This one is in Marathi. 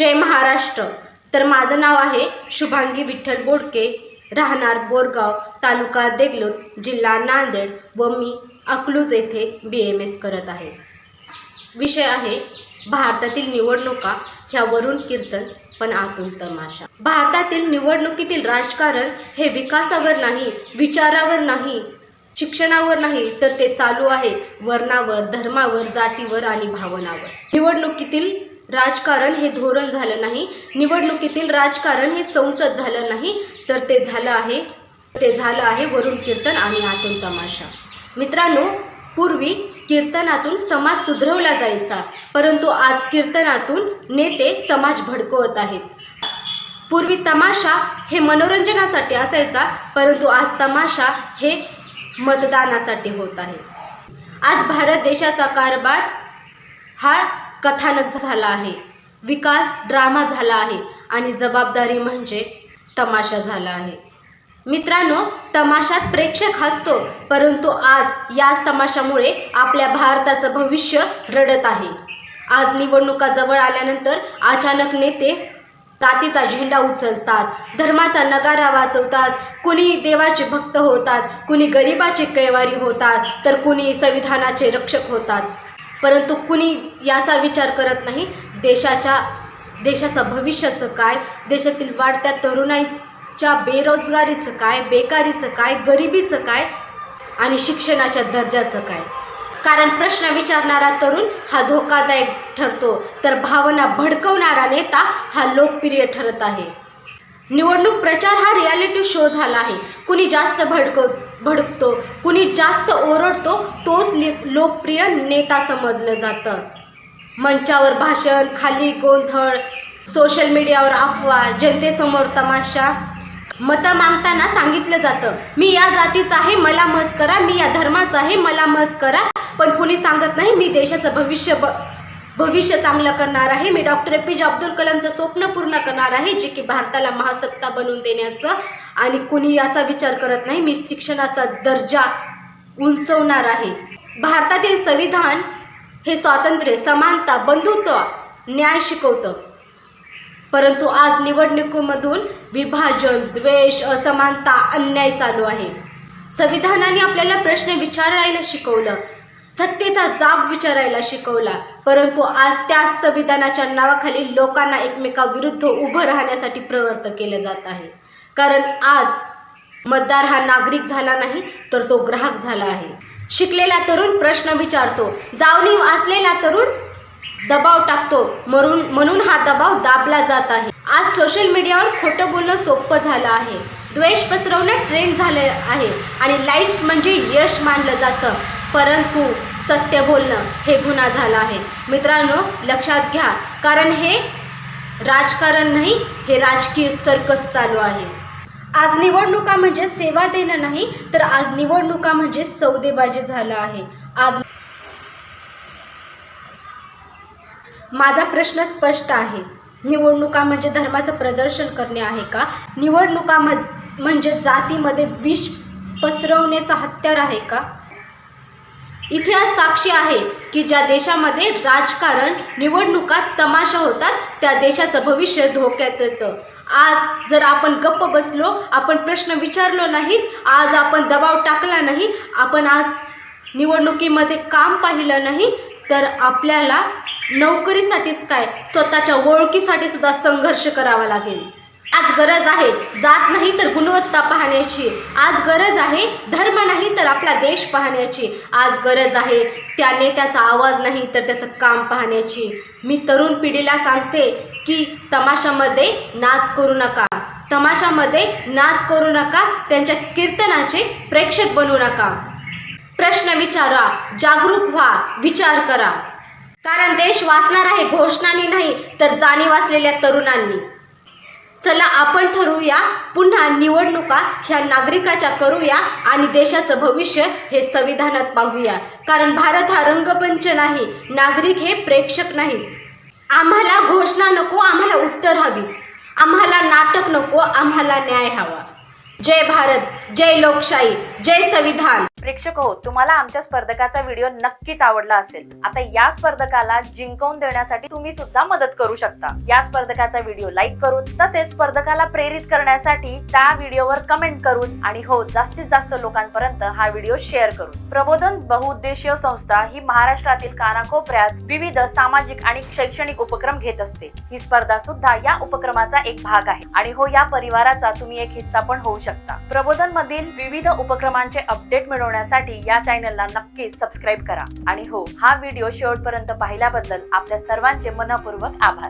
जय महाराष्ट्र। तर माझं नाव आहे शुभांगी विठ्ठल बोडके, राहणार बोरगाव, तालुका देगलूर, जिल्हा नांदेड व मी अकलूज येथे BMS करत आहे। विषय आहे भारतातील निवडणुका ह्यावरून कीर्तन पण आतून तमाशा। भारतातील निवडणुकीतील राजकारण हे विकासावर नाही, विचारावर नाही, शिक्षणावर नाही, तर ते चालू आहे वर्णावर, धर्मावर, जातीवर आणि भावनावर। निवडणुकीतील राजकारण हे धोरण झालं नाही, निवडणुकीतील राजकारण हे संसद झालं नाही, तर ते झालं आहे वरून कीर्तन आणि आतून तमाशा। मित्रांनो, पूर्वी कीर्तनातून समाज सुधरवला जायचा, परंतु आज कीर्तनातून नेते समाज भडकवत आहेत। पूर्वी तमाशा हे मनोरंजनासाठी असायचा, परंतु आज तमाशा हे मतदानासाठी होत आहे। आज भारत देशाचा कारभार हा कथानक झाला आहे, विकास ड्रामा झाला आहे आणि जबाबदारी म्हणजे तमाशा झाला आहे। मित्रांनो, तमाशात प्रेक्षक हसतो, परंतु आज याच तमाशामुळे आपल्या भारताचं भविष्य रडत आहे। आज निवडणुका जवळ आल्यानंतर अचानक नेते जातीचा झेंडा उचलतात, धर्माचा नगारा वाजवतात, कुणी देवाचे भक्त होतात, कुणी गरिबाचे कैवारी होतात, तर कुणी संविधानाचे रक्षक होतात, परंतु कुणी याचा विचार करत नाही देशाचं भविष्याचं काय, देशातील वाढत्या तरुणाईच्या बेरोजगारीचं काय, बेकारीचं काय, गरिबीचं काय आणि शिक्षणाच्या दर्जाचं काय। कारण प्रश्न विचारणारा तरुण हा धोकादायक ठरतो, तर भावना भडकवणारा नेता हा लोकप्रिय ठरत आहे। निवडणूक प्रचार हा रियालिटी शो झाला आहे। कुणी जास्त भडकतो, कुणी जास्त ओरडतो, तोच लोकप्रिय नेता समजलं जातं। मंचावर भाषण, खाली गोंधळ, सोशल मीडियावर अफवा, जनतेसमोर तमाशा। मतं मागताना सांगितलं जातं, मी या जातीचा आहे, मला मत करा, मी या धर्माचा आहे, मला मत करा, पण कुणी सांगत नाही मी देशाचं भविष्य चांगलं करणार आहे, मी डॉक्टर APJ अब्दुल कलामचं स्वप्न पूर्ण करणार आहे, जे की भारताला महासत्ता बनवून देण्याचं, आणि कुणी याचा विचार करत नाही मी शिक्षणाचा दर्जा उंचवणार आहे। भारतातील संविधान हे स्वातंत्र्य, समानता, बंधुत्व, न्याय शिकवतं, परंतु आज निवडणुकीमधून विभाजन, द्वेष, असमानता, अन्याय चालू आहे। संविधानाने आपल्याला प्रश्न विचारायला शिकवलं, सत्तेचा जाब विचारायला शिकवला, परंतु आज त्या संविधानाच्या नावाखाली लोकांना एकमेकाविरुद्ध उभं राहण्यासाठी प्रवृत्त केलं जात आहे। कारण आज मतदार हा नागरिक झाला नाही, तर तो ग्राहक झाला आहे। शिकलेला तरुण प्रश्न विचारतो, जाणीव असलेला तरुण दबाव टाकतो, म्हणून हा दबाव दाबला जात आहे। आज सोशल मीडियावर खोटं बोलणं सोपं झालं आहे, द्वेष पसरवणं ट्रेंड झालं आहे आणि लाईक्स म्हणजे यश मानलं जातं, परंतु सत्य बोलणं हे गुन्हा झालं आहे। मित्रांनो, लक्षात घ्या, कारण हे राजकारण नाही, हे राजकीय सर्कस चालू आहे। आज निवडणुका म्हणजे सेवा देणं नाही, तर आज निवडणुका म्हणजे सौदेबाजी झालं आहे। आज माझा प्रश्न स्पष्ट आहे, निवडणुका म्हणजे धर्माचं प्रदर्शन करणे आहे का? निवडणुका म्हणजे जातीमध्ये विष पसरवण्याचा हत्यार आहे का? इतिहास साक्षी आहे की ज्या देशामध्ये राजकारण, निवडणुका तमाशा होतात, त्या देशाचं भविष्य धोक्यात येतं। आज जर आपण गप्प बसलो, आपण प्रश्न विचारलो नाहीत, आज आपण दबाव टाकला नाही, आपण आज निवडणुकीमध्ये काम पाहिलं नाही, तर आपल्याला नोकरीसाठीच काय, स्वतःच्या ओळखीसाठी सुद्धा संघर्ष करावा लागेल। आज गरज आहे जात नाही तर गुणवत्ता पाहण्याची, आज गरज आहे धर्म नाही तर आपला देश पाहण्याची, आज गरज आहे त्या नेत्याचा आवाज नाही तर त्याचं काम पाहण्याची। मी तरुण पिढीला सांगते की तमाशामध्ये नाच करू नका, तमाशामध्ये नाच करू नका, त्यांच्या कीर्तनाचे प्रेक्षक बनू नका। प्रश्न विचारा, जागरूक व्हा, विचार करा, कारण देश वाचणार आहे घोषणांनी नाही तर जाणीव असलेल्या तरुणांनी। चला आपण ठरवूया, पुन्हा निवडणुका ह्या नागरिकाच्या करूया आणि देशाचं भविष्य हे संविधानात पाहूया, कारण भारत हा रंगमंच नाही, नागरिक हे प्रेक्षक नाहीत। आम्हाला घोषणा नको, आम्हाला उत्तर हवी, आम्हाला नाटक नको, आम्हाला न्याय हवा। जय भारत, जय लोकशाही, जय संविधान। प्रेक्षक हो, तुम्हाला आमच्या स्पर्धकाचा व्हिडिओ नक्कीच आवडला असेल. आता या स्पर्धकाला जिंकवून देण्यासाठी तुम्ही सुद्धा मदत करू शकता. या स्पर्धकाचा व्हिडिओ लाईक करून, तसेच स्पर्धकाला प्रेरित करण्यासाठी त्या व्हिडिओवर कमेंट करून आणि हो, जास्तीत जास्त लोकांपर्यंत हा व्हिडिओ शेअर करून. प्रबोधन बहुउद्देशीय संस्था ही महाराष्ट्रातील कानाकोपऱ्यात विविध सामाजिक आणि शैक्षणिक उपक्रम घेत असते. ही स्पर्धा सुद्धा या उपक्रमाचा एक भाग आहे आणि हो, या परिवाराचा तुम्ही एक हिस्सा पण होऊ शकता. प्रबोधन मधील विविध उपक्रमांचे अपडेट मिळवण्यासाठी या चॅनलला नक्कीच सबस्क्राईब करा. आणि हो, हा व्हिडिओ शेवटपर्यंत पाहिल्याबद्दल आपल्या सर्वांचे मनपूर्वक आभार.